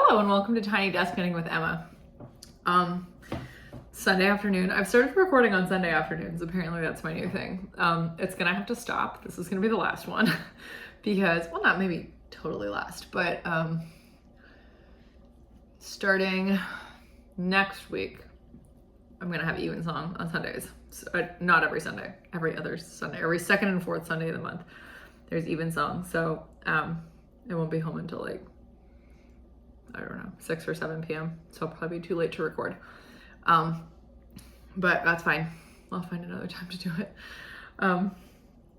Hello and welcome to Tiny Desk Knitting with Emma. Sunday afternoon. I've started recording on Sunday afternoons. Apparently that's my new thing. It's gonna have to stop. This is gonna be the last one because, well, not maybe totally last, but starting next week, I'm gonna have Evensong on Sundays. So, not every Sunday, every other Sunday, every second and fourth Sunday of the month. There's Evensong. So I won't be home until like, I don't know, 6 or 7 p.m. So I'll probably be too late to record. But that's fine. I'll find another time to do it.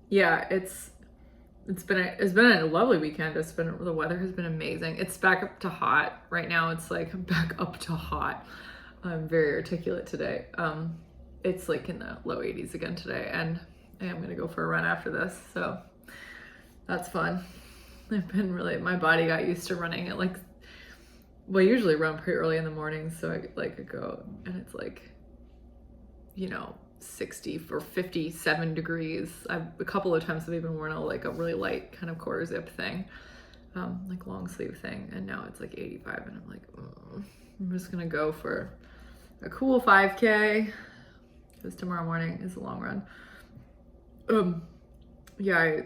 Yeah, it's been a lovely weekend. The weather has been amazing. It's back up to hot. Right now it's like back up to hot. I'm very articulate today. It's like in the low 80s again today, and I am gonna go for a run after this. So that's fun. My body got used to running at like, well, I usually run pretty early in the morning, so I go and it's like, 60 or 57 degrees. A couple of times I've even worn a really light kind of quarter zip thing, like long sleeve thing, and now it's like 85, and I'm like, I'm just gonna go for a cool 5K because tomorrow morning is a long run. Yeah,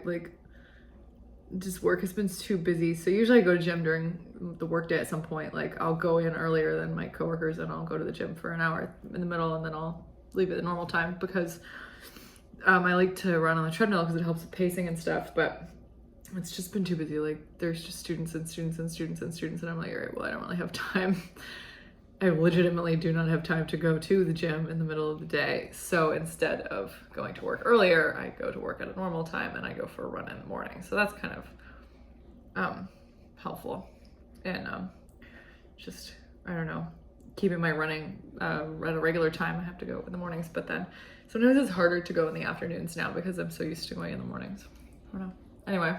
just work has been too busy. So usually I go to gym during the workday at some point. Like I'll go in earlier than my coworkers and I'll go to the gym for an hour in the middle, and then I'll leave at the normal time because I like to run on the treadmill because it helps with pacing and stuff. But it's just been too busy. Like there's just students and I'm like, all right, well, I don't really have time. I legitimately do not have time to go to the gym in the middle of the day. So instead of going to work earlier, I go to work at a normal time and I go for a run in the morning. So that's kind of helpful. And just, I don't know, keeping my running at a regular time. I have to go in the mornings, but then sometimes it's harder to go in the afternoons now because I'm so used to going in the mornings. I don't know. Anyway,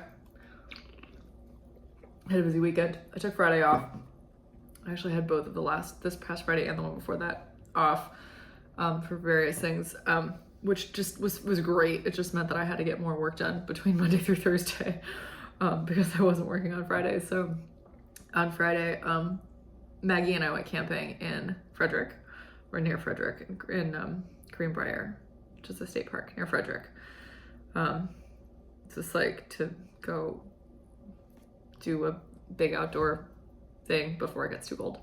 I had a busy weekend. I took Friday off. I actually had both of this past Friday and the one before that off for various things, which just was great. It just meant that I had to get more work done between Monday through Thursday because I wasn't working on Friday. So on Friday, Maggie and I went camping in Frederick, or near Frederick, in Greenbrier, which is a state park near Frederick. It's just like to go do a big outdoor thing before it gets too cold.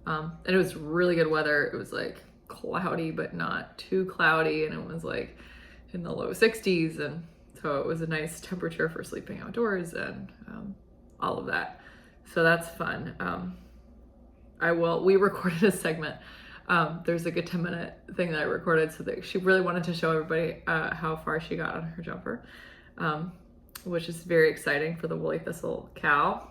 And it was really good weather. It was like cloudy, but not too cloudy. And it was like in the low 60s. And so it was a nice temperature for sleeping outdoors and all of that. So that's fun. We recorded a segment. There's like a 10-minute thing that I recorded so that she really wanted to show everybody how far she got on her jumper, which is very exciting for the woolly thistle cow.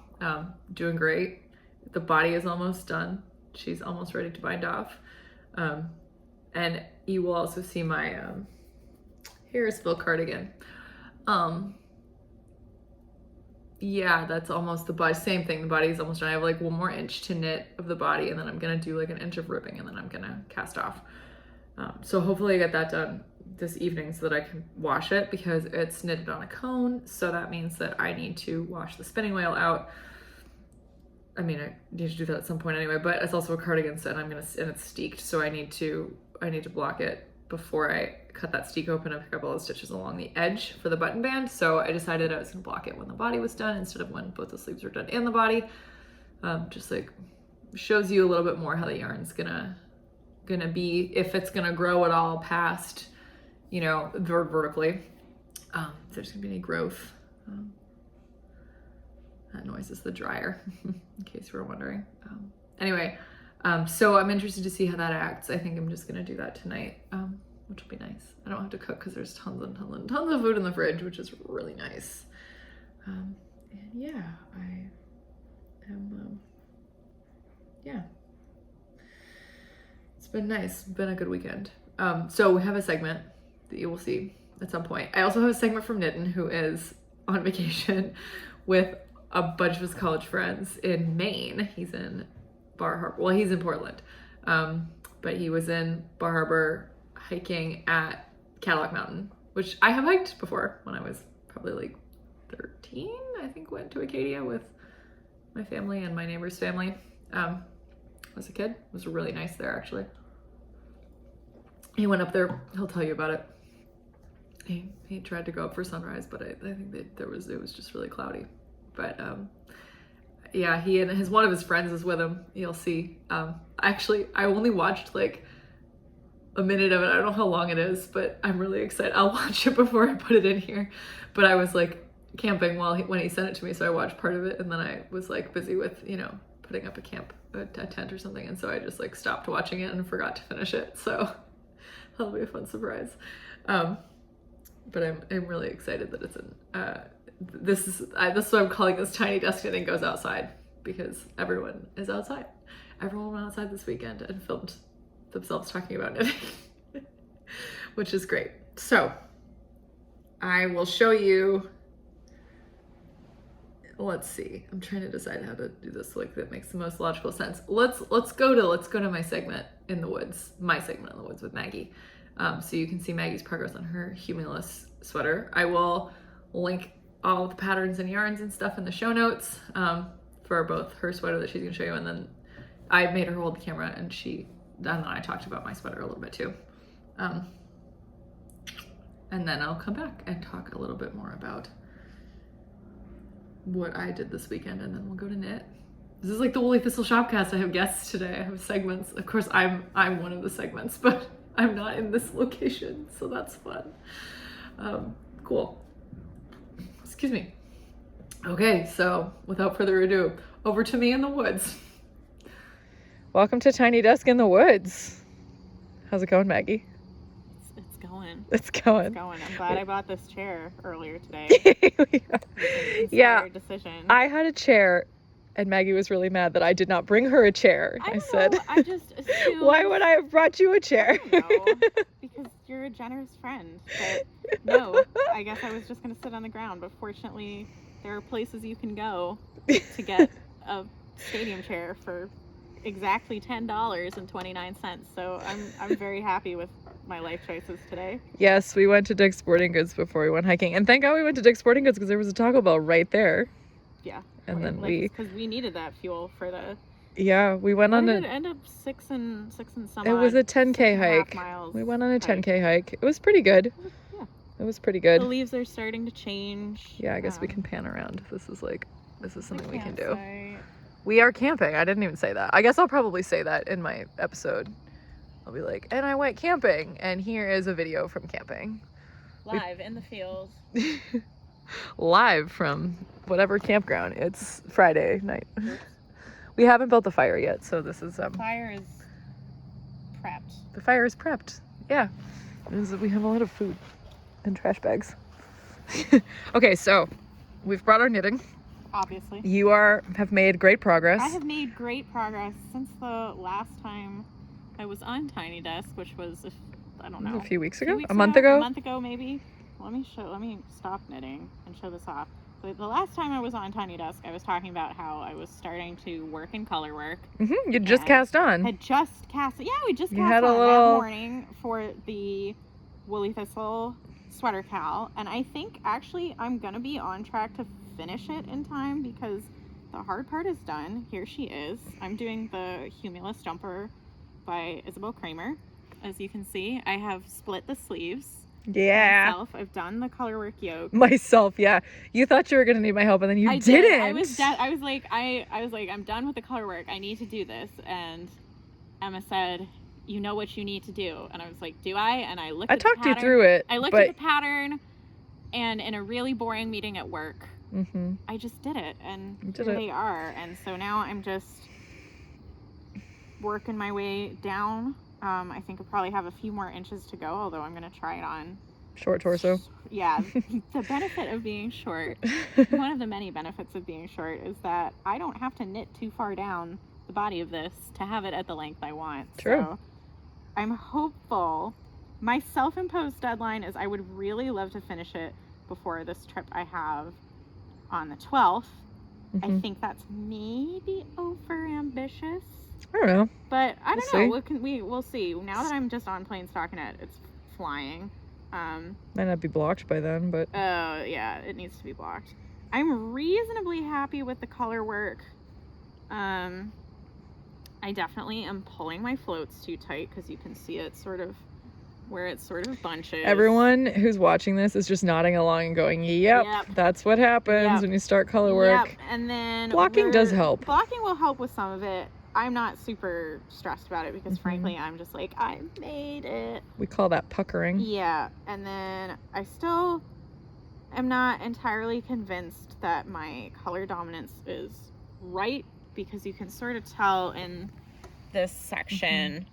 Doing great. The body is almost done. She's almost ready to bind off. And you will also see my Harrisville cardigan. Yeah, that's almost the body. Same thing, the body is almost done. I have like 1 more inch to knit of the body, and then I'm gonna do like 1 inch of ribbing, and then I'm gonna cast off. So hopefully I get that done this evening so that I can wash it, because it's knitted on a cone. So that means that I need to wash the spinning wheel out. I mean, I need to do that at some point anyway, but it's also a cardigan set, and it's steeked, so I need to block it before I cut that steek open and pick up all the stitches along the edge for the button band. So I decided I was gonna block it when the body was done instead of when both the sleeves were done and the body. Just like shows you a little bit more how the yarn's gonna be, if it's gonna grow at all past, vertically. If there's gonna be any growth. That noise is the dryer, in case you were wondering. Anyway, so I'm interested to see how that acts. I think I'm just gonna do that tonight, which will be nice. I don't have to cook because there's tons and tons and tons of food in the fridge, which is really nice. And yeah, I am, yeah. It's been nice, been a good weekend. So we have a segment that you will see at some point. I also have a segment from Knittin', who is on vacation with a bunch of his college friends in Maine. He's in Bar Harbor. Well, he's in Portland, but he was in Bar Harbor hiking at Cadillac Mountain, which I have hiked before when I was probably like 13. I think went to Acadia with my family and my neighbor's family. as a kid. It was really nice there, actually. He went up there. He'll tell you about it. He tried to go up for sunrise, but I think that it was just really cloudy. But yeah, he and one of his friends is with him. You'll see. Actually, I only watched like a minute of it. I don't know how long it is, but I'm really excited. I'll watch it before I put it in here. But I was like camping when he sent it to me, so I watched part of it, and then I was like busy with putting up a tent or something, and so I just like stopped watching it and forgot to finish it. So that'll be a fun surprise. But I'm really excited that it's in. This is what I'm calling this tiny desk knitting goes outside, because everyone is outside. Everyone went outside this weekend and filmed themselves talking about knitting, which is great. So I will show you. Let's see. I'm trying to decide how to do this like that makes the most logical sense. Let's go to my segment in the woods. My segment in the woods with Maggie. So you can see Maggie's progress on her Humulus sweater. I will link all the patterns and yarns and stuff in the show notes for both her sweater that she's gonna show you, and then I made her hold the camera, and then I talked about my sweater a little bit too. And then I'll come back and talk a little bit more about what I did this weekend, and then we'll go to knit. This is like the Woolly Thistle Shopcast. I have guests today. I have segments. Of course, I'm one of the segments, but I'm not in this location, so that's fun. Cool. Excuse me. Okay, so without further ado, over to me in the woods. Welcome to Tiny Desk in the Woods. How's it going, Maggie? It's going. It's going. It's going. I'm glad I bought this chair earlier today. Yeah. Decision. I had a chair, and Maggie was really mad that I did not bring her a chair. I said, I just assumed. Why would I have brought you a chair? I don't know, because you're a generous friend. But no, I guess I was just going to sit on the ground. But fortunately, there are places you can go to get a stadium chair for exactly $10.29. So I'm very happy with my life choices today. Yes, we went to Dick's Sporting Goods before we went hiking, and thank God we went to Dick's Sporting Goods because there was a Taco Bell right there. Yeah, and then because we needed that fuel for the. Yeah, we went on it end up six and some. It was a 10K hike. We went on a 10K hike. It was pretty good. Yeah, it was pretty good. The leaves are starting to change. Yeah, I guess we can pan around. This is something we can do. We are camping. I didn't even say that. I guess I'll probably say that in my episode. I'll be like, and I went camping, and here is a video from camping. Live in the field. Live from whatever campground. It's Friday night. Oops. We haven't built the fire yet, so this is Fire is prepped. The fire is prepped. Yeah. We have a lot of food and trash bags. Okay, so we've brought our knitting. Obviously. You have made great progress. I have made great progress since the last time I was on Tiny Desk, which was, I don't know. A few weeks ago? A month ago? A month ago, maybe. Let me stop knitting and show this off. But the last time I was on Tiny Desk, I was talking about how I was starting to work in color work. Mm-hmm. You just cast on. Had just cast. Yeah, we just cast on that morning for the Woolly Thistle sweater cowl. And I think actually I'm going to be on track to finish it in time because the hard part is done. Here she is. I'm doing the Humulus jumper by Isabel Kramer. As you can see, I have split the sleeves. Yeah. Myself. I've done the colorwork yoke. Myself, yeah. You thought you were gonna need my help, and then you didn't. I was like, I'm done with the colorwork. I need to do this. And Emma said, "You know what you need to do." And I was like, "Do I?" And I looked. I talked you through it. I looked at the pattern, and in a really boring meeting at work, I just did it, and here they are. And so now I'm just working my way down. I think I probably have a few more inches to go, although I'm going to try it on. Short torso? Yeah. The benefit of being short, one of the many benefits of being short, is that I don't have to knit too far down the body of this to have it at the length I want. True. So I'm hopeful. My self-imposed deadline is I would really love to finish it before this trip I have on the 12th. I think that's maybe over ambitious. I don't know. But I don't know. We'll see. Now that I'm just on plain stockinette, it's flying. Might not be blocked by then, but yeah, it needs to be blocked. I'm reasonably happy with the color work. I definitely am pulling my floats too tight because you can see it sort of where it sort of bunches. Everyone who's watching this is just nodding along and going, yep. That's what happens when you start color work. And then blocking does help. Blocking will help with some of it. I'm not super stressed about it because frankly, I'm just like, I made it. We call that puckering. Yeah. And then I still am not entirely convinced that my color dominance is right, because you can sort of tell in this section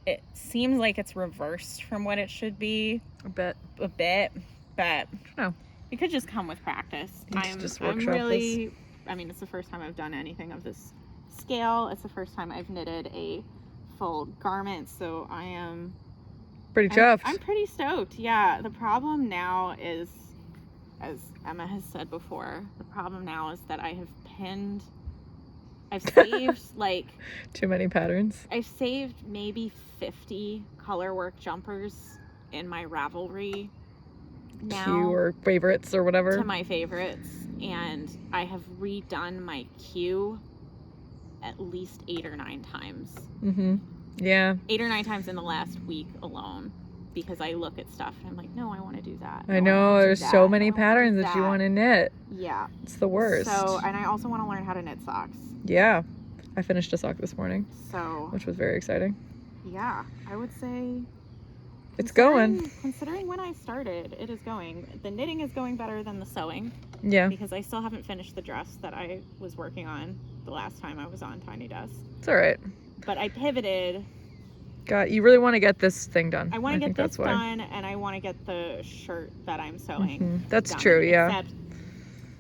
it seems like it's reversed from what it should be a bit, but it could just come with practice. I'm really, I mean, it's the first time I've done anything of this scale. It's the first time I've knitted a full garment, so I am pretty chuffed. I'm pretty stoked. Yeah, the problem now is, as Emma has said before, the problem now is that I've saved like too many patterns. I've saved maybe 50 color work jumpers in my Ravelry now, Q or favorites or whatever, to my favorites, and I have redone my Q at least 8 or 9 times. 8 or 9 times in the last week alone, because I look at stuff and I'm like, no, I want to do that. I know, there's so many patterns that you want to knit. Yeah. It's the worst. So, and I also want to learn how to knit socks. Yeah. I finished a sock this morning. So. Which was very exciting. Yeah. I would say. It's going. Considering when I started, it is going. The knitting is going better than the sewing. Yeah. Because I still haven't finished the dress that I was working on the last time I was on Tiny Desk. It's all right. But I pivoted. God, you really want to get this thing done. I want to get this done, and I want to get the shirt that I'm sewing. That's done. true, yeah. Except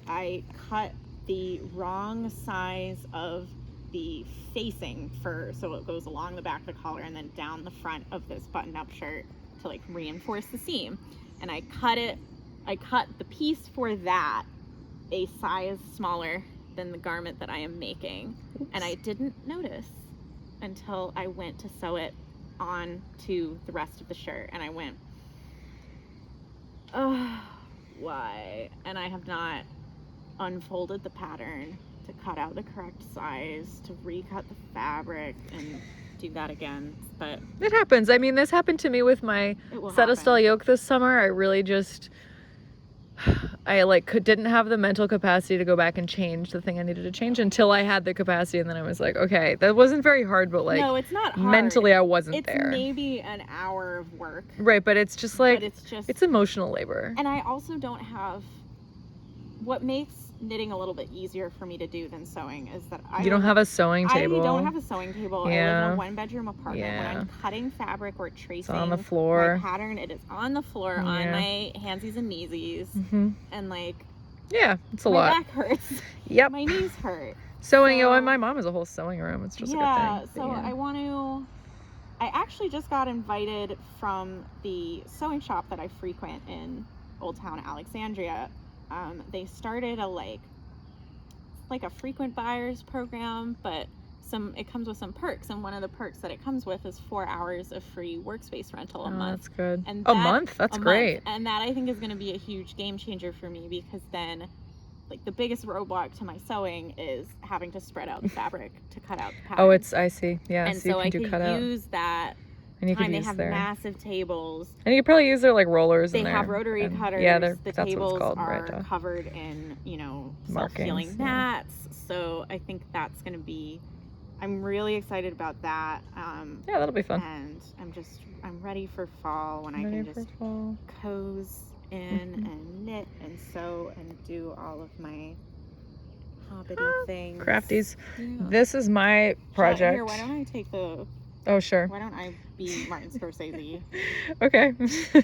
I cut the wrong size of the facing so it goes along the back of the collar and then down the front of this button-up shirt to like reinforce the seam. And I cut the piece for that a size smaller than the garment that I am making. Oops. And I didn't notice until I went to sew it on to the rest of the shirt, and I went, oh, why? And I have not unfolded the pattern to cut out the correct size, to recut the fabric and do that again. But it happens. I mean, this happened to me with my Setastell yoke this summer. I really just didn't have the mental capacity to go back and change the thing I needed to change until I had the capacity, and then I was like, okay, that wasn't very hard, but like, no, it's not hard. Mentally I wasn't there. It's maybe an hour of work. Right, but it's just like, it's emotional labor. And I also don't have, what makes knitting a little bit easier for me to do than sewing is that you don't have a sewing table. I don't have a sewing table. Yeah. I live in a 1-bedroom apartment. Yeah. When I'm cutting fabric or tracing it's on the floor. my pattern, it is on the floor, on my handsies and kneesies. And like, yeah, it's a my lot. back hurts. Yep. My knees hurt. Sewing, and my mom has a whole sewing room. It's just a good thing. So I actually just got invited from the sewing shop that I frequent in Old Town Alexandria. They started a frequent buyers program, but it comes with some perks, and one of the perks that it comes with is 4 hours of free workspace rental a month. That's good. And a month? That's great. And that I think is going to be a huge game changer for me, because then like the biggest roadblock to my sewing is having to spread out the fabric to cut out the pattern. I see. Yeah, and so I could use that. And you time. Could they use have massive tables. And you could probably use their like rollers. They have rotary cutters. Yeah, the that's tables what it's called, are right, covered in, self-healing mats. So I think that's going to be, I'm really excited about that. Yeah, that'll be fun. And I'm ready for fall when I can just cozy in and knit and sew and do all of my hobbity things. Crafties. Yeah. This is my project. Here, why don't I take the... Oh, sure. Why don't I be Martin Scorsese? Okay. Does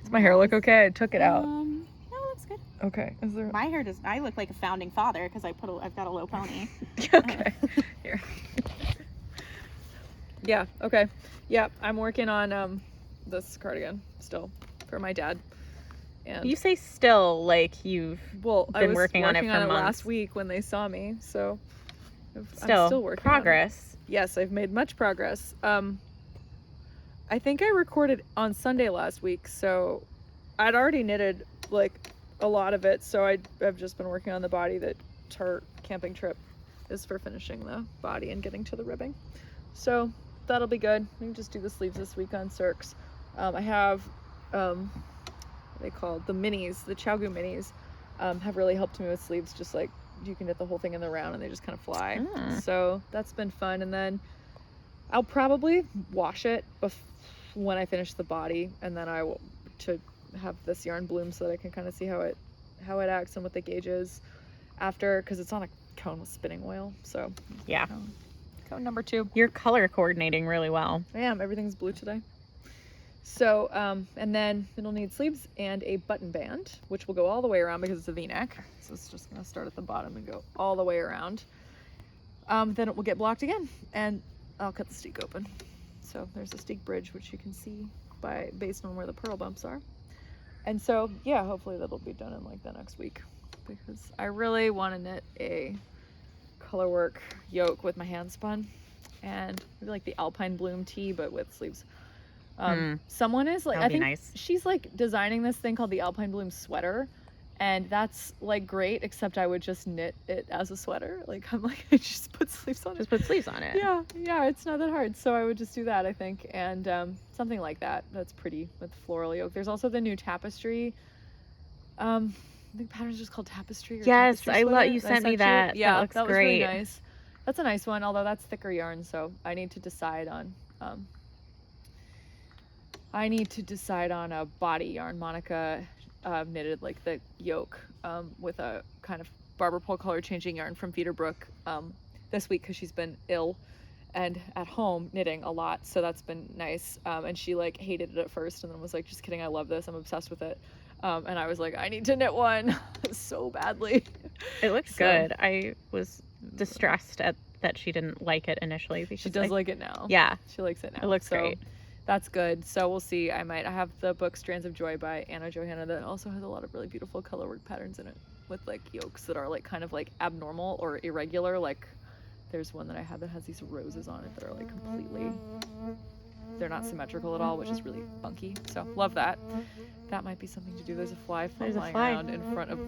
my hair look okay? I took it out. No, it looks good. Okay. Is there... My hair I look like a founding father because I've got a low pony. Okay. Here. Yeah. Okay. Yeah. I'm working on this cardigan still for my dad. And you say still like you've been working on it for months. Last week when they saw me, so I'm still working progress. On it. Yes, I've made much progress. I think I recorded on Sunday last week, so I'd already knitted like a lot of it. So I've just been working on the body that our camping trip is for finishing the body and getting to the ribbing. So that'll be good. We can just do the sleeves this week on Cirques. I have, what they called the minis, the Chow Gu minis, have really helped me with sleeves. Just like you can get the whole thing in the round and they just kind of fly. So that's been fun. And then I'll probably wash it when I finish the body, and then I will to have this yarn bloom so that I can kind of see how it acts and what the gauge is after, because it's on a cone with spinning oil. So yeah, cone number 2. You're color coordinating really well. I am. Everything's blue today. So and then it'll need sleeves and a button band, which will go all the way around because it's a V-neck. So it's just gonna start at the bottom and go all the way around. Then it will get blocked again, and I'll cut the steek open. So there's a steek bridge, which you can see based on where the purl bumps are. And so yeah, hopefully that'll be done in like the next week, because I really want to knit a colorwork yoke with my hand spun, and maybe like the Alpine Bloom tee but with sleeves. Someone is like, I think nice. She's like designing this thing called the Alpine Bloom sweater, and that's like great, except I would just knit it as a sweater. Like I'm like, I just put sleeves on it. Just put sleeves on it. Yeah, it's not that hard. So I would just do that, I think, and something like that. That's pretty with floral yoke. There's also the new tapestry. I think the pattern's just called tapestry. Or yes, tapestry I sweater. love you sent me that. Yeah, that looks that was great. really nice. That's a nice one, although that's thicker yarn, so I need to decide on a body yarn. Monica knitted like the yoke with a kind of barber pole color changing yarn from Feederbrook this week, because she's been ill and at home knitting a lot, so that's been nice. And she like hated it at first and then was like, just kidding, I love this, I'm obsessed with it. And I was like, I need to knit one so badly. It looks good. I was distressed at that she didn't like it initially, because she does like it now. Yeah, she likes it now. It looks great. That's good. So we'll see. I have the book Strands of Joy by Anna Johanna that also has a lot of really beautiful colorwork patterns in it, with like yokes that are like kind of like abnormal or irregular. Like there's one that I have that has these roses on it that are like completely, they're not symmetrical at all, which is really funky. So love that. That might be something to do. There's a fly flying around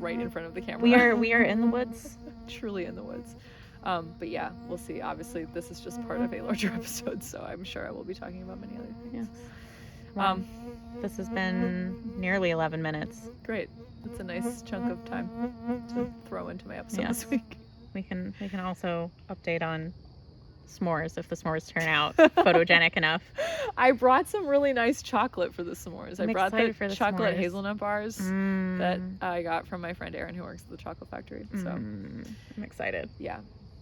right in front of the camera. We are in the woods. Truly in the woods. But yeah, we'll see. Obviously, this is just part of a larger episode, so I'm sure I will be talking about many other things. Yes. This has been nearly 11 minutes. Great. That's a nice chunk of time to throw into my episode this week. We can also update on s'mores if the s'mores turn out photogenic enough. I brought some really nice chocolate for the s'mores. I brought the chocolate s'mores. Hazelnut bars that I got from my friend Erin, who works at the chocolate factory. So I'm excited. Yeah,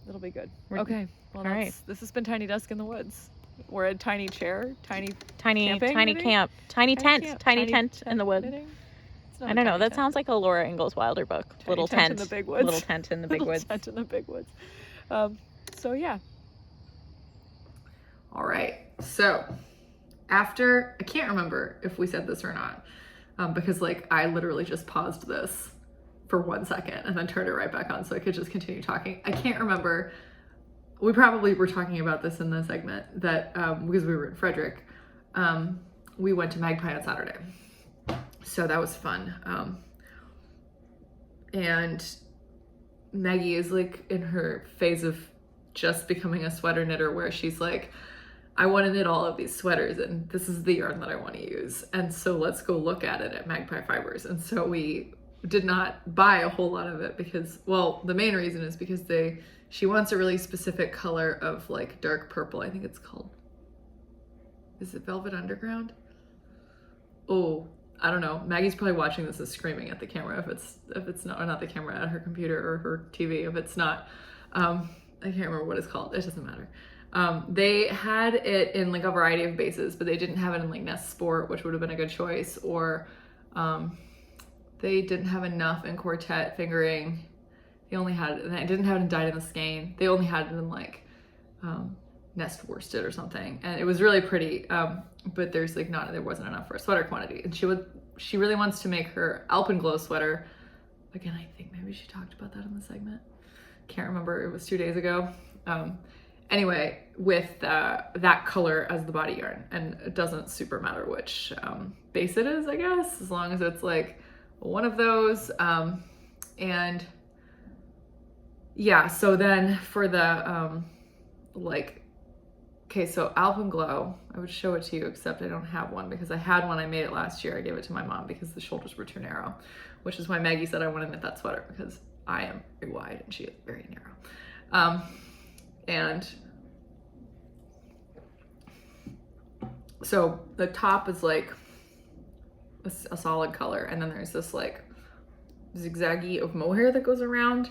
it'll be good. Okay. Well, this has been Tiny Desk in the Woods. We're a tiny chair, tiny camp, tiny tent in the woods. I don't know. That sounds like a Laura Ingalls Wilder book. Little tent in the big woods. Little tent in the big woods. Tent in the big woods. So yeah. All right. So after, I can't remember if we said this or not, because like I literally just paused this for 1 second and then turned it right back on so I could just continue talking. I can't remember. We probably were talking about this in the segment that because we were in Frederick, we went to Magpie on Saturday. So that was fun. And Maggie is like in her phase of just becoming a sweater knitter, where she's like, I want to knit all of these sweaters and this is the yarn that I want to use. And so let's go look at it at Magpie Fibers. And so we did not buy a whole lot of it because, well, the main reason is because she wants a really specific color of like dark purple. I think it's called, is it Velvet Underground? Oh, I don't know. Maggie's probably watching this and screaming at the camera if it's not, or not the camera, at her computer or her TV if it's not. I can't remember what it's called. It doesn't matter. They had it in like a variety of bases, but they didn't have it in like Nest Sport, which would have been a good choice, or they didn't have enough in Quartet Fingering. They didn't have it in Dyed in the Skein. They only had it in like Nest Worsted or something, and it was really pretty, but there wasn't enough for a sweater quantity. And she really wants to make her Alpenglow sweater. Again, I think maybe she talked about that in the segment. Can't remember, it was 2 days ago. Anyway, with that color as the body yarn, and it doesn't super matter which base it is, I guess, as long as it's like one of those. And yeah, so then for the, like, okay, so Alpenglow, I would show it to you, except I don't have one because I had one. I made it last year. I gave it to my mom because the shoulders were too narrow, which is why Maggie said I want to knit that sweater because I am very wide and she is very narrow. And so the top is like a solid color, and then there's this like zigzaggy of mohair that goes around,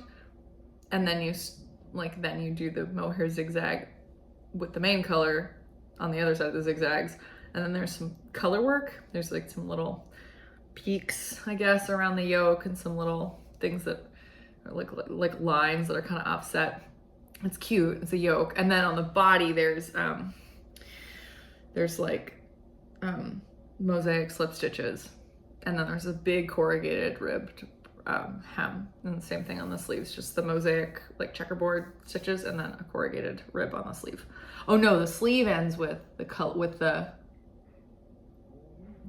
and then you do the mohair zigzag with the main color on the other side of the zigzags, and then there's some color work. There's like some little peaks, I guess, around the yoke, and some little things that are like lines that are kind of offset. It's cute. It's a yoke, and then on the body there's like mosaic slip stitches, and then there's a big corrugated ribbed hem, and the same thing on the sleeves, just the mosaic like checkerboard stitches and then a corrugated rib on the sleeve. Oh no, the sleeve ends with the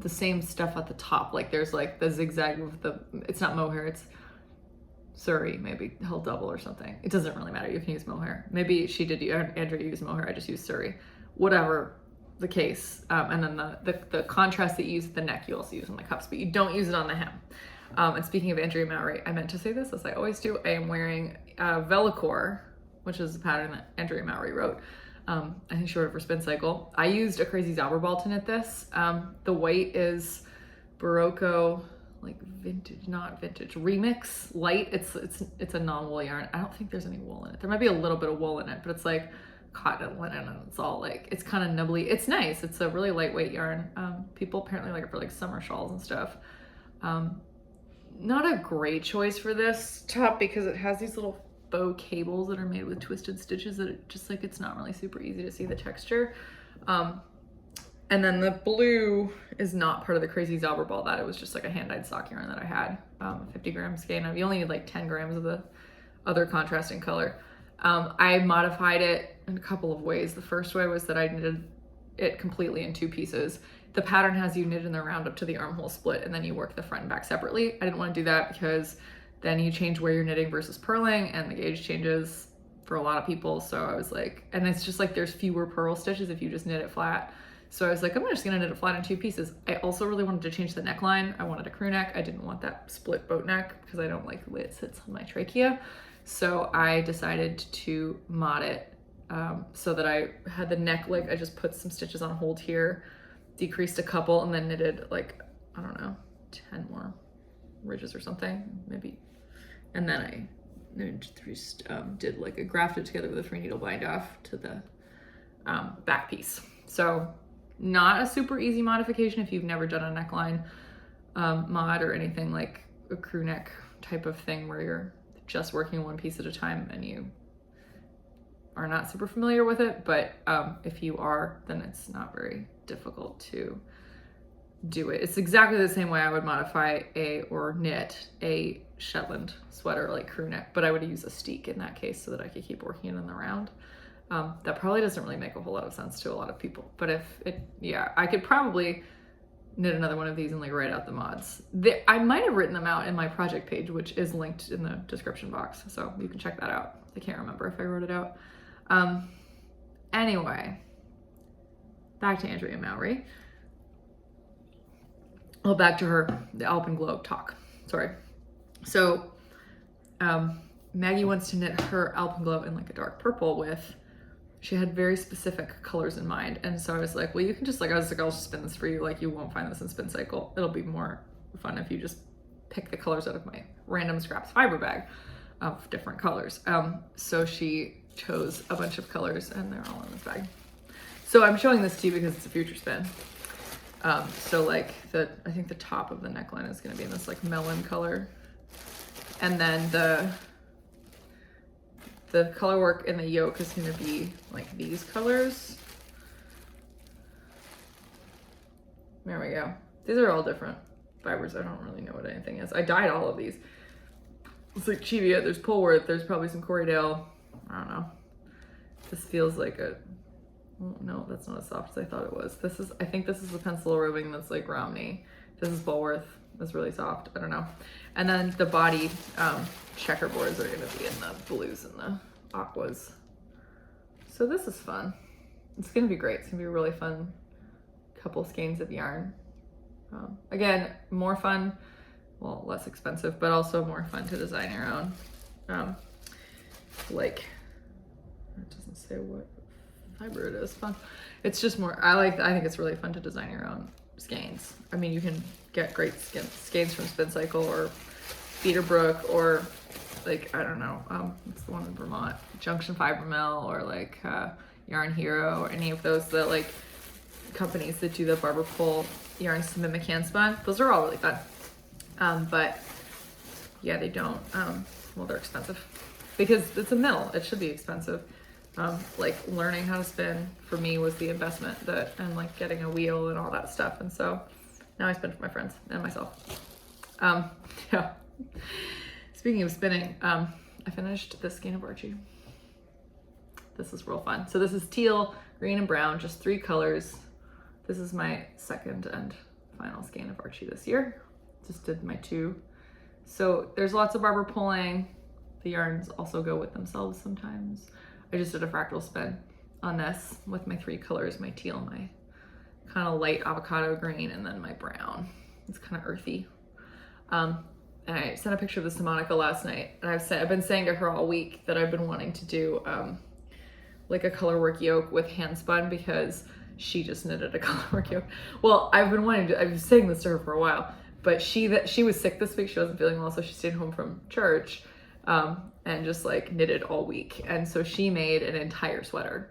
same stuff at the top. Like there's like the zigzag with it's not mohair, it's Surrey, maybe he'll double or something. It doesn't really matter, you can use mohair. Maybe she did, Andrea used mohair, I just used Surrey. Whatever the case. And then the contrast that you use at the neck, you also use on the cuffs, but you don't use it on the hem. And speaking of Andrea Mowry, I meant to say this, as I always do. I am wearing Velocore, which is the pattern that Andrea Mowry wrote. I think she wrote it for Spin Cycle. I used a Crazy Zauberball to knit this. The white is Barocco, like vintage, not vintage, remix light. It's a non-wool yarn. I don't think there's any wool in it. There might be a little bit of wool in it, but it's like cotton and linen, and it's all like, it's kind of nubbly. It's nice. It's a really lightweight yarn. People apparently like it for like summer shawls and stuff. Not a great choice for this top because it has these little faux cables that are made with twisted stitches that it just like, it's not really super easy to see the texture. And then the blue is not part of the Crazy Zauberball. That it was just like a hand-dyed sock yarn that I had, 50 gram skein. You only need like 10 grams of the other contrasting color. I modified it in a couple of ways. The first way was that I knitted it completely in 2 pieces. The pattern has you knit in the round up to the armhole split, and then you work the front and back separately. I didn't want to do that because then you change where you're knitting versus purling, and the gauge changes for a lot of people. So I was like, and it's just like there's fewer purl stitches if you just knit it flat. So I was like, I'm just gonna knit it flat in 2 pieces. I also really wanted to change the neckline. I wanted a crew neck. I didn't want that split boat neck because I don't like the way it sits on my trachea. So I decided to mod it so that I had the neck, like I just put some stitches on hold here, decreased a couple, and then knitted like, I don't know, 10 more ridges or something, maybe. And then I did like a grafted together with a 3-needle bind off to the back piece. So not a super easy modification if you've never done a neckline mod or anything like a crew neck type of thing where you're just working one piece at a time and you are not super familiar with it. But if you are, then it's not very difficult to do it. It's exactly the same way I would modify or knit a Shetland sweater like crew neck, but I would use a steek in that case so that I could keep working it in the round. That probably doesn't really make a whole lot of sense to a lot of people, but I could probably knit another one of these and like write out the mods. I might have written them out in my project page, which is linked in the description box, so you can check that out. I can't remember if I wrote it out. Anyway, back to Andrea Mowry. Well, back to the Alpenglow talk. Sorry. So, Maggie wants to knit her Alpenglow in like a dark purple she had very specific colors in mind. And so I was like, well, you can just I'll just spin this for you. Like you won't find this in Spin Cycle. It'll be more fun if you just pick the colors out of my random scraps fiber bag of different colors. So she chose a bunch of colors and they're all in this bag. So I'm showing this to you because it's a future spin. So like I think the top of the neckline is gonna be in this like melon color. And then the color work in the yoke is gonna be like these colors. There we go. These are all different fibers. I don't really know what anything is. I dyed all of these. It's like Chivia, there's Polworth, there's probably some Corriedale. I don't know. This feels like no, that's not as soft as I thought it was. I think this is the pencil roving that's like Romney. This is Bulworth. It's really soft. I don't know. And then the body checkerboards are gonna be in the blues and the aquas. So this is fun. It's gonna be great. It's gonna be a really fun couple skeins of yarn. Again, more fun, well, less expensive, but also more fun to design your own. Like, it doesn't say what fiber it is. Fun. It's just more, I think it's really fun to design your own skeins. I mean, you can get great skeins from Spin Cycle or Peterbrook or like, I don't know, what's the one in Vermont? Junction Fiber Mill or like Yarn Hero or any of those that like companies that do the barber pole yarns to mimic hand spun. Those are all really fun. But yeah, they don't, well, they're expensive because it's a mill. It should be expensive. Like learning how to spin for me was the investment and like getting a wheel and all that stuff. And so now I spin for my friends and myself. Yeah. Speaking of spinning, I finished this skein of Archie. This is real fun. So this is teal, green, and brown, just 3 colors. This is my second and final skein of Archie this year. Just did my 2. So there's lots of barber pulling. The yarns also go with themselves sometimes. I just did a fractal spin on this with my 3 colors, my teal, my kind of light avocado green, and then my brown. It's kind of earthy. And I sent a picture of this to Monica last night, and I've been saying to her all week that I've been wanting to do like a color work yoke with hand spun because she just knitted a color work yoke. Well, I've been saying this to her for a while, but she was sick this week. She wasn't feeling well, so she stayed home from church and just like knitted all week. And so she made an entire sweater.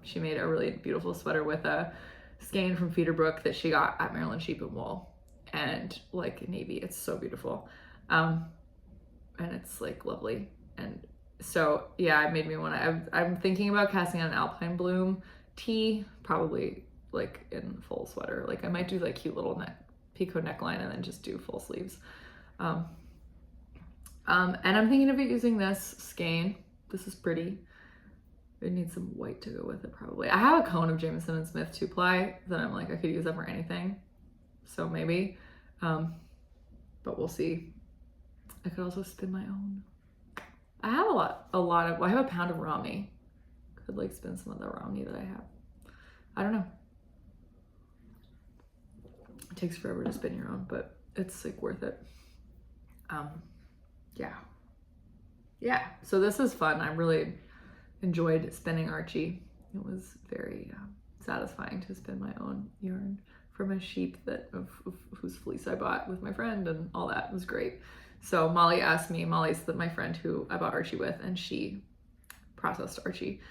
She made a really beautiful sweater with a skein from Peterbrook that she got at Maryland Sheep and Wool, and like navy. It's so beautiful. And it's like lovely. And so yeah, it made me want to, I'm thinking about casting on an Alpine Bloom tee, probably like in full sweater. Like I might do like cute little picot neckline and then just do full sleeves. And I'm thinking of using this skein. This is pretty. It needs some white to go with it probably. I have a cone of Jameson and Smith 2-ply that I'm like, I could use that for anything. So maybe, but we'll see. I could also spin my own. I have I have a pound of Romney. Could like spin some of the Romney that I have. I don't know. It takes forever to spin your own, but it's like worth it. Yeah. So this is fun. I really enjoyed spinning Archie. It was very satisfying to spin my own yarn from a sheep whose fleece I bought with my friend and all that. It was great. So Molly asked me, Molly's my friend who I bought Archie with, and she processed Archie.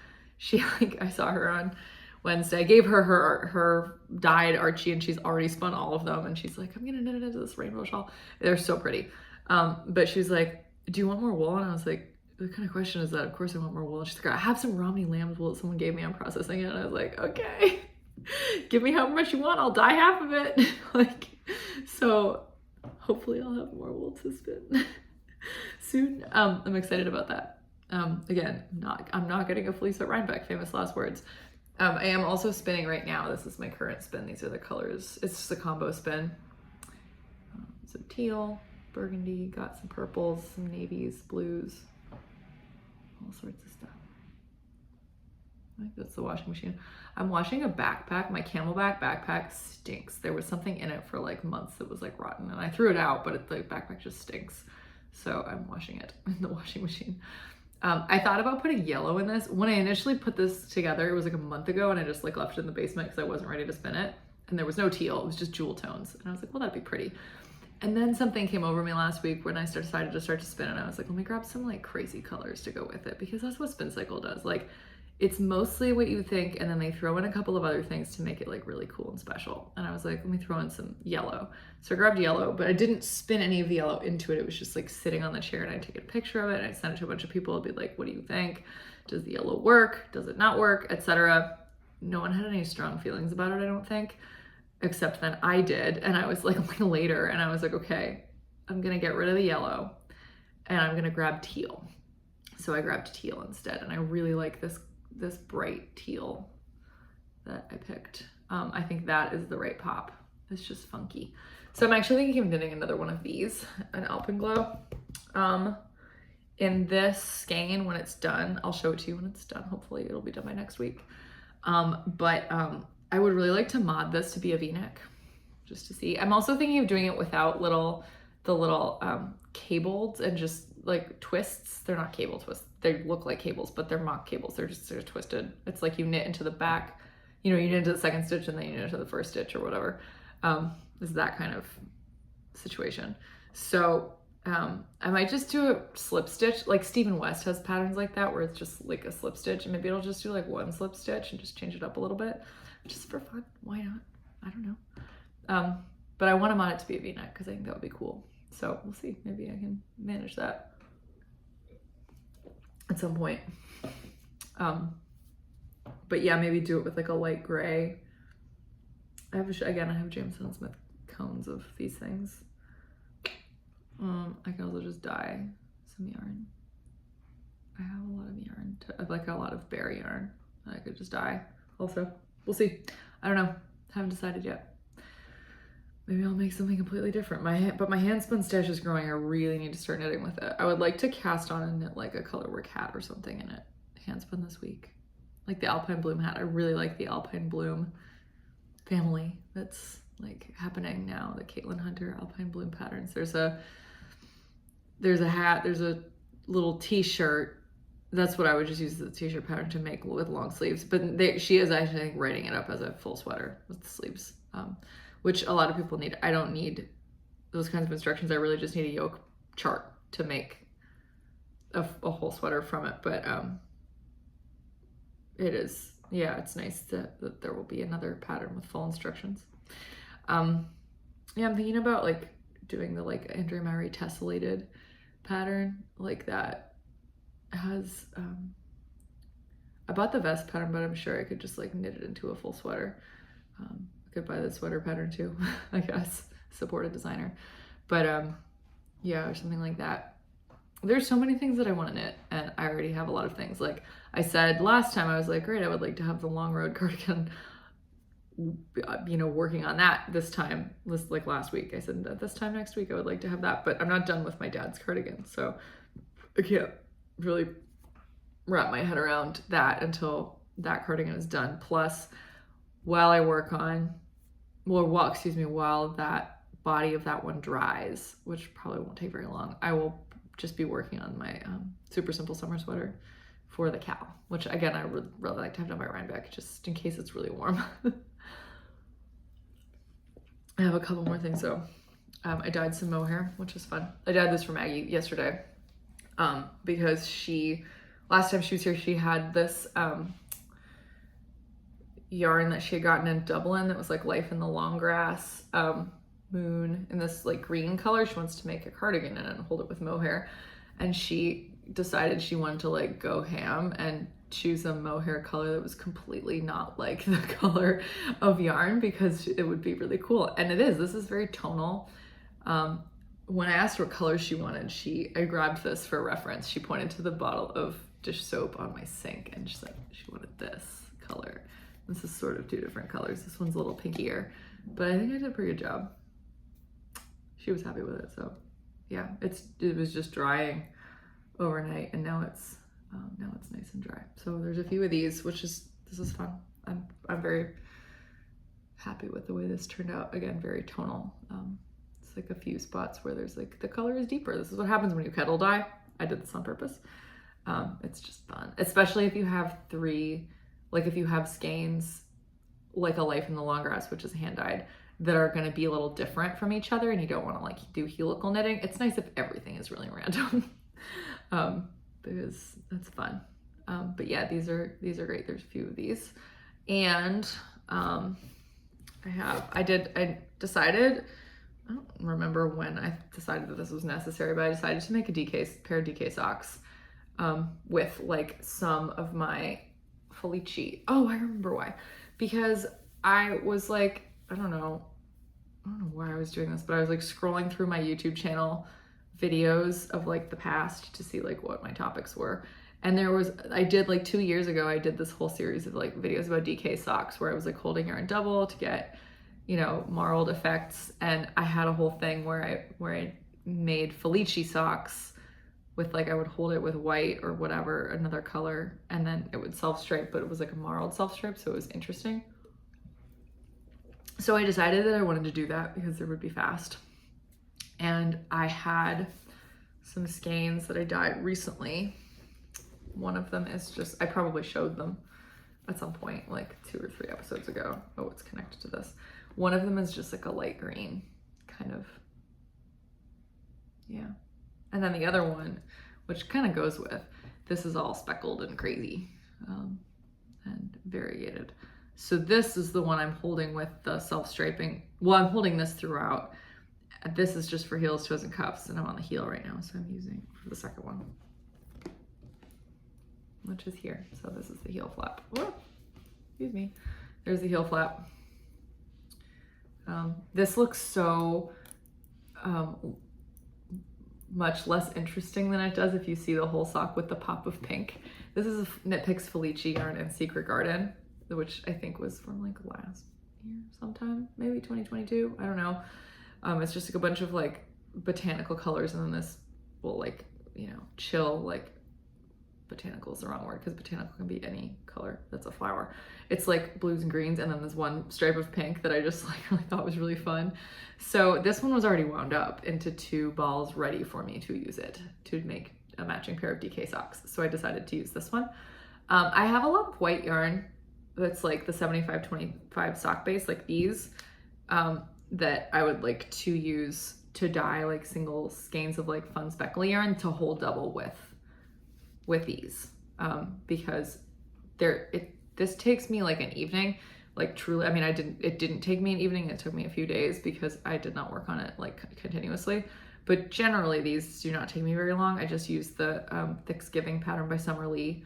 I saw her on Wednesday. I gave her her dyed Archie, and she's already spun all of them. And she's like, I'm gonna knit it into this rainbow shawl. They're so pretty. But she was like, do you want more wool? And I was like, what kind of question is that? Of course I want more wool. And she's like, I have some Romney lamb's wool that someone gave me. I'm processing it. And I was like, okay, give me however much you want. I'll dye half of it. So hopefully I'll have more wool to spin soon. I'm excited about that. Again, I'm not getting a fleece at Rhinebeck, famous last words. I am also spinning right now. This is my current spin. These are the colors. It's just a combo spin. So teal, burgundy, got some purples, some navies, blues, all sorts of stuff. I think that's the washing machine. I'm washing a backpack. My Camelback backpack stinks. There was something in it for like months that was like rotten, and I threw it out, but the backpack just stinks. So I'm washing it in the washing machine. I thought about putting yellow in this. When I initially put this together, it was like a month ago, and I just like left it in the basement because I wasn't ready to spin it. And there was no teal, it was just jewel tones. And I was like, well, that'd be pretty. And then something came over me last week when I decided to start to spin, and I was like, let me grab some like crazy colors to go with it, because that's what Spin Cycle does. Like, it's mostly what you think, and then they throw in a couple of other things to make it like really cool and special. And I was like, let me throw in some yellow. So I grabbed yellow, but I didn't spin any of the yellow into it. It was just like sitting on the chair, and I'd take a picture of it, and I'd send it to a bunch of people. I'd be like, what do you think? Does the yellow work? Does it not work? Etc. No one had any strong feelings about it, I don't think, except then I did. And I was like later, and I was like, okay, I'm gonna get rid of the yellow, and I'm gonna grab teal. So I grabbed teal instead, and I really like this bright teal that I picked. I think that is the right pop It's just funky. So I'm actually thinking of knitting another one of these, an Alpenglow. In this skein, when it's done, I'll show it to you when it's done. Hopefully it'll be done by next week. I would really like to mod this to be a V-neck, just to see. I'm also thinking of doing it without the little cables and just like twists. They're not cable twists. They look like cables, but they're mock cables. They're twisted. It's like you knit into the back, you knit into the second stitch and then you knit into the first stitch or whatever. Is that kind of situation. So I might just do a slip stitch. Like Stephen West has patterns like that where it's just like a slip stitch, and maybe it'll just do like one slip stitch and just change it up a little bit, just for fun. Why not? I don't know. But I want him on it to be a V-neck because I think that would be cool. So we'll see. Maybe I can manage that at some point. But yeah, maybe do it with like a light gray. I have Jameson Smith cones of these things. I can also just dye some yarn. I have a lot of yarn, like a lot of bare yarn that I could just dye also. We'll see. I don't know. Haven't decided yet. Maybe I'll make something completely different. But my hand spun stash is growing. I really need to start knitting with it. I would like to cast on and knit like a colorwork hat or something in it. Hand spun this week. Like the Alpine Bloom hat. I really like the Alpine Bloom family that's like happening now. The Caitlin Hunter Alpine Bloom patterns. There's a hat, there's a little t-shirt. That's what I would just use the t-shirt pattern to make with long sleeves. But she is actually writing it up as a full sweater with the sleeves, which a lot of people need. I don't need those kinds of instructions. I really just need a yoke chart to make a whole sweater from it. But it is, yeah, it's nice that there will be another pattern with full instructions. Yeah, I'm thinking about like doing the like Andrea Mowry tessellated pattern like that has I bought the vest pattern, but I'm sure I could just like knit it into a full sweater. I could buy the sweater pattern too, I guess, support a designer. But yeah, or something like that. There's so many things that I want to knit, and I already have a lot of things. Like I said last time, I was like, great, I would like to have the long road cardigan, working on that this time, like last week. I said that this time next week I would like to have that, but I'm not done with my dad's cardigan, so I can't really wrap my head around that until that cardigan is done. Plus, while that body of that one dries, which probably won't take very long, I will just be working on my super simple summer sweater for the cow, which again I would really like to have done by Rhinebeck, just in case it's really warm. I have a couple more things though. I dyed some mohair, which is fun. I dyed this for Maggie yesterday because last time she was here, she had this yarn that she had gotten in Dublin that was like Life in the Long Grass Moon in this like green color. She wants to make a cardigan in it and hold it with mohair, and she decided she wanted to like go ham and choose a mohair color that was completely not like the color of yarn because it would be really cool. And it is. This is very tonal. When I asked her what color she wanted, I grabbed this for reference. She pointed to the bottle of dish soap on my sink and she said she wanted this color. This is sort of two different colors. This one's a little pinkier, but I think I did a pretty good job. She was happy with it, so yeah, it was just drying overnight, and now it's nice and dry. So there's a few of these, this is fun. I'm very happy with the way this turned out. Again, very tonal. It's like a few spots where there's like the color is deeper. This is what happens when you kettle dye. I did this on purpose. It's just fun, especially if you have if you have skeins like a Life in the Long Grass, which is hand dyed, that are going to be a little different from each other, and you don't want to like do helical knitting. It's nice if everything is really random. Because that's fun. But yeah, these are great. There's a few of these, and I decided, I don't remember when I decided that this was necessary, but I decided to make a pair of DK socks with like some of my Felici. Oh, I remember why. Because I was like, I don't know why I was doing this, but I was like scrolling through my YouTube channel videos of like the past to see like what my topics were. And I did like 2 years ago, I did this whole series of like videos about DK socks where I was like holding yarn double to get you know, marled effects. And I had a whole thing where I made Felici socks with like, I would hold it with white or whatever, another color, and then it would self-stripe, but it was like a marled self-stripe, so it was interesting. So I decided that I wanted to do that because it would be fast. And I had some skeins that I dyed recently. One of them is just, I probably showed them at some point, like 2 or 3 episodes ago. Oh, it's connected to this. One of them is just like a light green, kind of, yeah. And then the other one, which kind of goes with, this is all speckled and crazy and variegated. So this is the one I'm holding with the self-striping. Well, I'm holding this throughout. This is just for heels, toes, and cuffs, and I'm on the heel right now, so I'm using for the second one, which is here. So this is the heel flap. Whoa, excuse me. There's the heel flap. This looks so much less interesting than it does if you see the whole sock with the pop of pink. This is a Knit Picks Felici yarn in Secret Garden, which I think was from like last year sometime, maybe 2022, I don't know. It's just like a bunch of like botanical colors, and then this will like, you know, chill, like, botanical is the wrong word because botanical can be any color that's a flower. It's like blues and greens, and then there's one stripe of pink that I just like really thought was really fun. So this one was already wound up into 2 balls ready for me to use it to make a matching pair of DK socks. So I decided to use this one. I have a lot of white yarn that's like the 75-25 sock base, like these, that I would like to use to dye like single skeins of like fun speckly yarn to hold double with these, because this takes me like an evening, like truly. I mean, it didn't take me an evening, it took me a few days because I did not work on it like continuously, but generally these do not take me very long. I just use the Thanksgiving pattern by Summer Lee,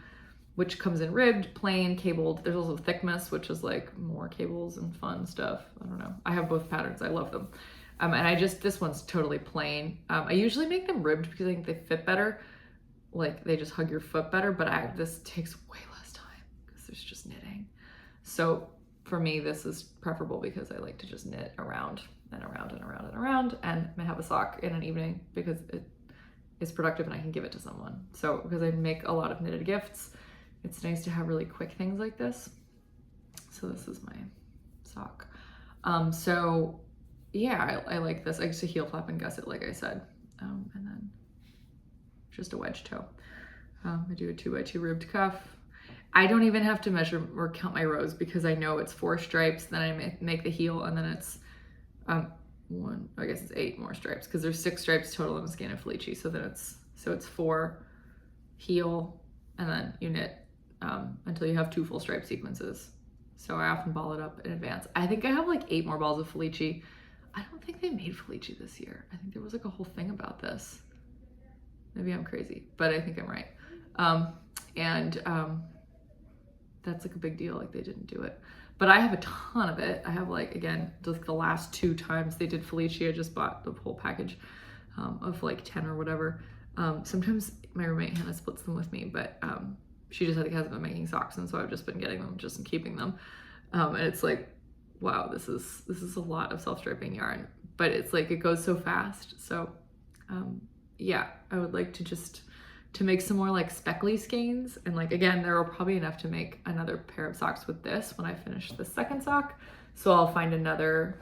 which comes in ribbed, plain, cabled. There's also Thickness, which is like more cables and fun stuff. I don't know. I have both patterns. I love them. And this one's totally plain. I usually make them ribbed because I think they fit better. Like they just hug your foot better, but this takes way less time because there's just knitting. So for me, this is preferable because I like to just knit around and around and around and around and have a sock in an evening because it is productive and I can give it to someone. So because I make a lot of knitted gifts, it's nice to have really quick things like this. So this is my sock. So yeah, I like this. I used to heel flap and gusset, like I said, and then just a wedge toe. I do a 2x2 ribbed cuff. I don't even have to measure or count my rows because I know it's 4 stripes, then I make the heel, and then it's I guess it's 8 more stripes because there's 6 stripes total in the skein of Felici. So then it's 4 heel, and then you knit until you have 2 full stripe sequences. So I often ball it up in advance. I think I have like 8 more balls of Felici. I don't think they made Felici this year. I think there was like a whole thing about this. Maybe I'm crazy, but I think I'm right. That's like a big deal, like they didn't do it. But I have a ton of it. I have like, again, just the last 2 times they did Felici, I just bought the whole package of like 10 or whatever. Sometimes my roommate Hannah splits them with me, but she just hasn't been making socks, and so I've just been getting them just and keeping them. And it's like, wow, this is a lot of self-striping yarn, but it's like it goes so fast. So yeah, I would like to make some more like speckly skeins, and like again, there are probably enough to make another pair of socks with this when I finish the second sock. So I'll find another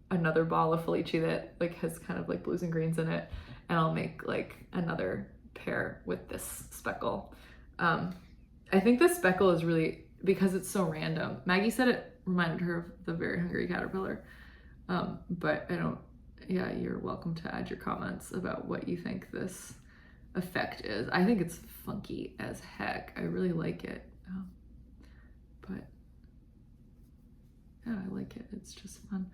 ball of Felici that like has kind of like blues and greens in it, and I'll make like another pair with this speckle. I think this speckle is really, because it's so random. Maggie said it reminded her of the Very Hungry Caterpillar, but yeah, you're welcome to add your comments about what you think this effect is. I think it's funky as heck. I really like it, but yeah, I like it. It's just fun.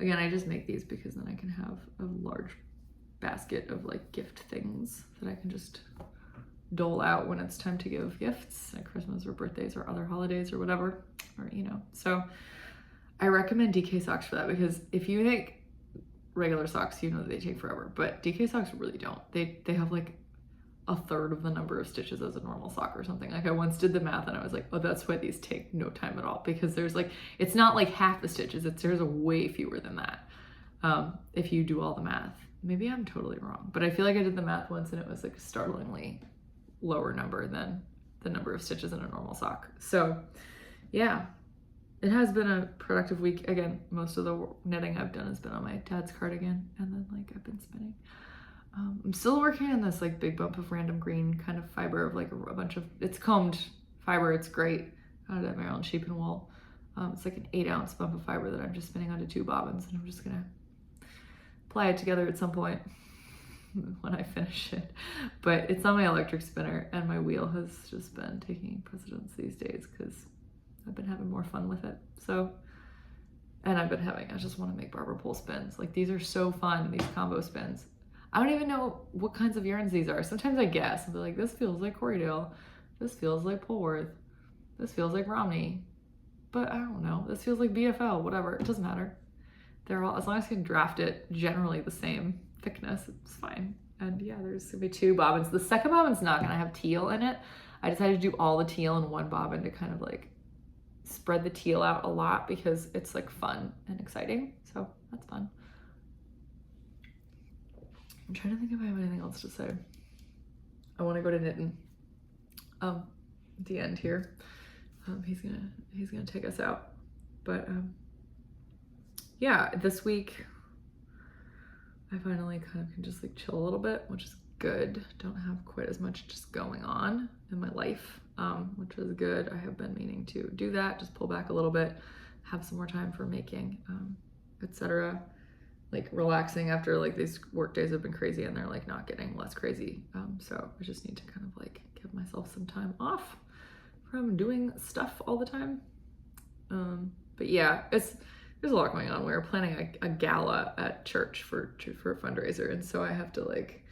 Again, I just make these because then I can have a large basket of like gift things that I can just dole out when it's time to give gifts at Christmas or birthdays or other holidays or whatever, or so I recommend DK socks for that, because if you make regular socks, you know that they take forever, but DK socks really don't. They have like a third of the number of stitches as a normal sock or something. Like I once did the math and I was like, oh, that's why these take no time at all, because there's like, it's not like half the stitches, there's a way fewer than that. If you do all the math. Maybe I'm totally wrong, but I feel like I did the math once and it was like a startlingly lower number than the number of stitches in a normal sock. So yeah, it has been a productive week. Again, most of the knitting I've done has been on my dad's cardigan, and then like I've been spinning. I'm still working on this like big bump of random green kind of fiber of like a bunch of, it's combed fiber. It's great. Out of Maryland sheep and wool. It's like an 8-ounce bump of fiber that I'm just spinning onto 2 bobbins, and I'm just gonna apply it together at some point when I finish it. But it's on my electric spinner, and my wheel has just been taking precedence these days because I've been having more fun with it. So, and I just want to make barber pole spins. Like these are so fun, these combo spins. I don't even know what kinds of yarns these are. Sometimes I guess, I'll be like, this feels like Corriedale. This feels like Polwarth. This feels like Romney. But I don't know, this feels like BFL, whatever, it doesn't matter. They're all, as long as you can draft it generally the same thickness, it's fine. And yeah, there's gonna be 2 bobbins. The second bobbin's not gonna have teal in it. I decided to do all the teal in one bobbin to kind of like spread the teal out a lot because it's like fun and exciting. So that's fun. I'm trying to think if I have anything else to say. I want to go to knitting at the end here. He's gonna take us out. But yeah, this week I finally kind of can just like chill a little bit, which is good. Don't have quite as much just going on in my life, which is good. I have been meaning to do that, just pull back a little bit, have some more time for making, etc. Like relaxing after like these work days have been crazy, and they're like not getting less crazy. So I just need to kind of like give myself some time off from doing stuff all the time. But yeah, there's a lot going on. We're planning a gala at church for a fundraiser, and so I have to like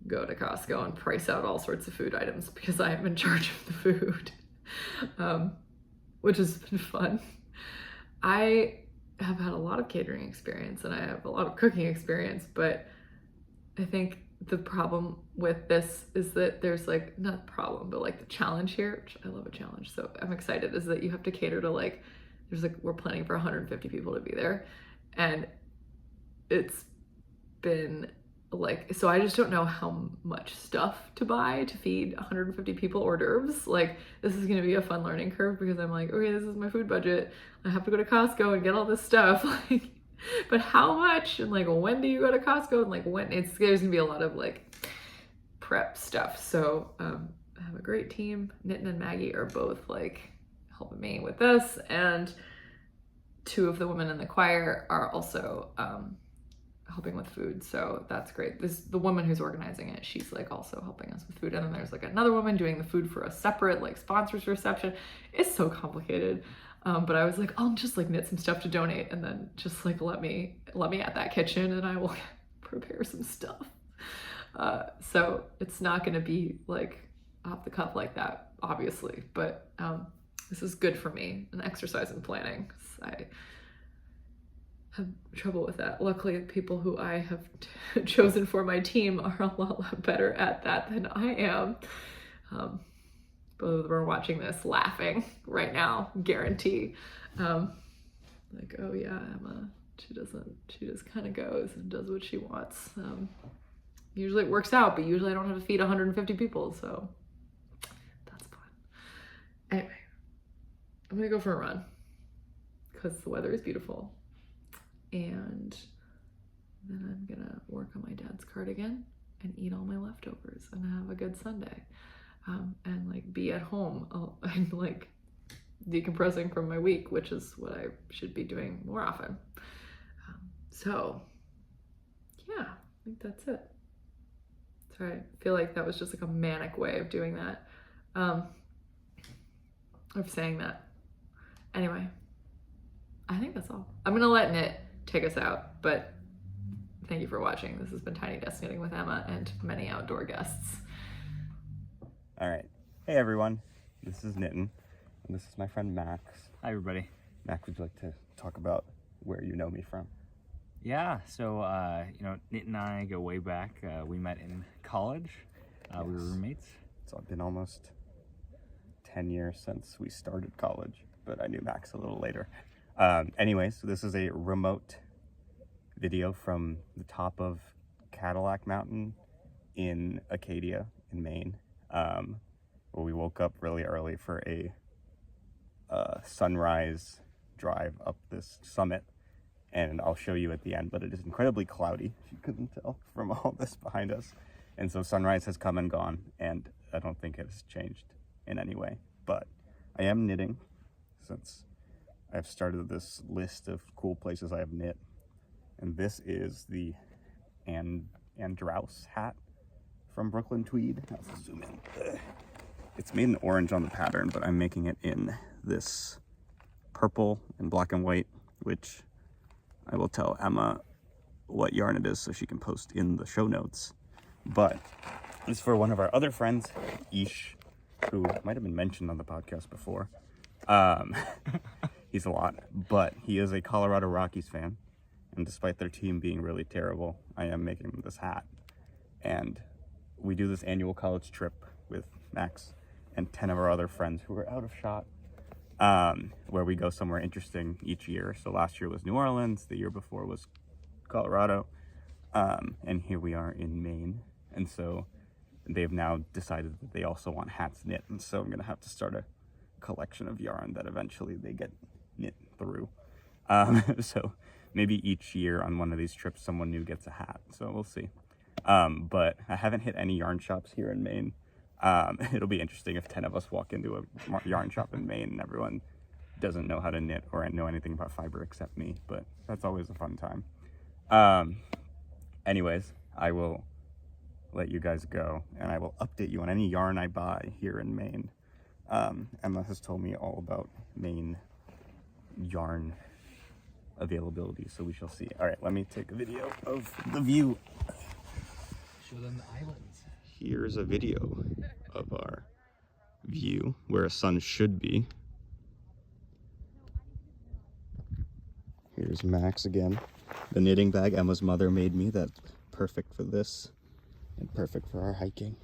go to Costco and price out all sorts of food items because I am in charge of the food, which has been fun. I have had a lot of catering experience and I have a lot of cooking experience, but I think the problem with this is that there's like, not a problem, but like the challenge here, which I love a challenge, so I'm excited, is that you have to cater to like, there's like, we're planning for 150 people to be there, and it's been like, so I just don't know how much stuff to buy to feed 150 people hors d'oeuvres. Like this is gonna be a fun learning curve because I'm like, okay, this is my food budget. I have to go to Costco and get all this stuff. Like, but how much? And like, when do you go to Costco? And like, when there's gonna be a lot of like prep stuff. So I have a great team. Nitin and Maggie are both like helping me with this, and 2 of the women in the choir are also helping with food, so that's great. The woman who's organizing it, she's like also helping us with food, and then there's like another woman doing the food for a separate like sponsors reception. It's so complicated, but I was like, I'll just like knit some stuff to donate, and then just like let me at that kitchen and I will prepare some stuff. So it's not going to be like off the cuff like that, obviously, but this is good for me, an exercise in planning. I have trouble with that. Luckily, the people who I have chosen for my team are a lot better at that than I am. Both of them are watching this laughing right now, guarantee. Like, oh yeah, Emma, she just kind of goes and does what she wants. Usually it works out, but usually I don't have to feed 150 people, so that's fun. Anyway, I'm gonna go for a run because the weather is beautiful. And then I'm gonna work on my dad's cardigan and eat all my leftovers and have a good Sunday, and like be at home and like decompressing from my week, which is what I should be doing more often. So yeah, I think that's it. Sorry, I feel like that was just like a manic way of doing that, of saying that. Anyway, I think that's all. I'm gonna let Knit take us out, but thank you for watching. This has been Tiny Desk Knitting with Emma and many outdoor guests. All right. Hey everyone, this is Knitting, and this is my friend Max. Hi everybody. Max, would you like to talk about where you know me from? Yeah, so Knit and I go way back. We met in college. We were roommates. It's been almost 10 years since we started college, but I knew Max a little later. Anyways, so this is a remote video from the top of Cadillac Mountain in Acadia in Maine, where we woke up really early for a sunrise drive up this summit, and I'll show you at the end, but it is incredibly cloudy, if you couldn't tell from all this behind us. And so sunrise has come and gone, and I don't think it has changed in any way. But I am knitting, since I've started this list of cool places I have knit. And this is the Androuse hat from Brooklyn Tweed. I'll zoom in. It's made in orange on the pattern, but I'm making it in this purple and black and white, which I will tell Emma what yarn it is so she can post in the show notes. But this is for one of our other friends, Ish, who might have been mentioned on the podcast before. He's a lot, but he is a Colorado Rockies fan. And despite their team being really terrible, I am making him this hat. And we do this annual college trip with Max and 10 of our other friends who are out of shot, where we go somewhere interesting each year. So last year was New Orleans, the year before was Colorado, and here we are in Maine. And so they've now decided that they also want hats knit, and so I'm gonna have to start a collection of yarn that eventually they get knit through. So maybe each year on one of these trips someone new gets a hat, so we'll see. But I haven't hit any yarn shops here in Maine. It'll be interesting if 10 of us walk into a yarn shop in Maine and everyone doesn't know how to knit or know anything about fiber except me, but that's always a fun time. Anyways, I will let you guys go, and I will update you on any yarn I buy here in Maine. Emma has told me all about Maine yarn availability, so we shall see. All right, let me take a video of the view. Show them the islands. Here's a video of our view where a sun should be. Here's Max again. The knitting bag Emma's mother made me, that's perfect for this and perfect for our hiking.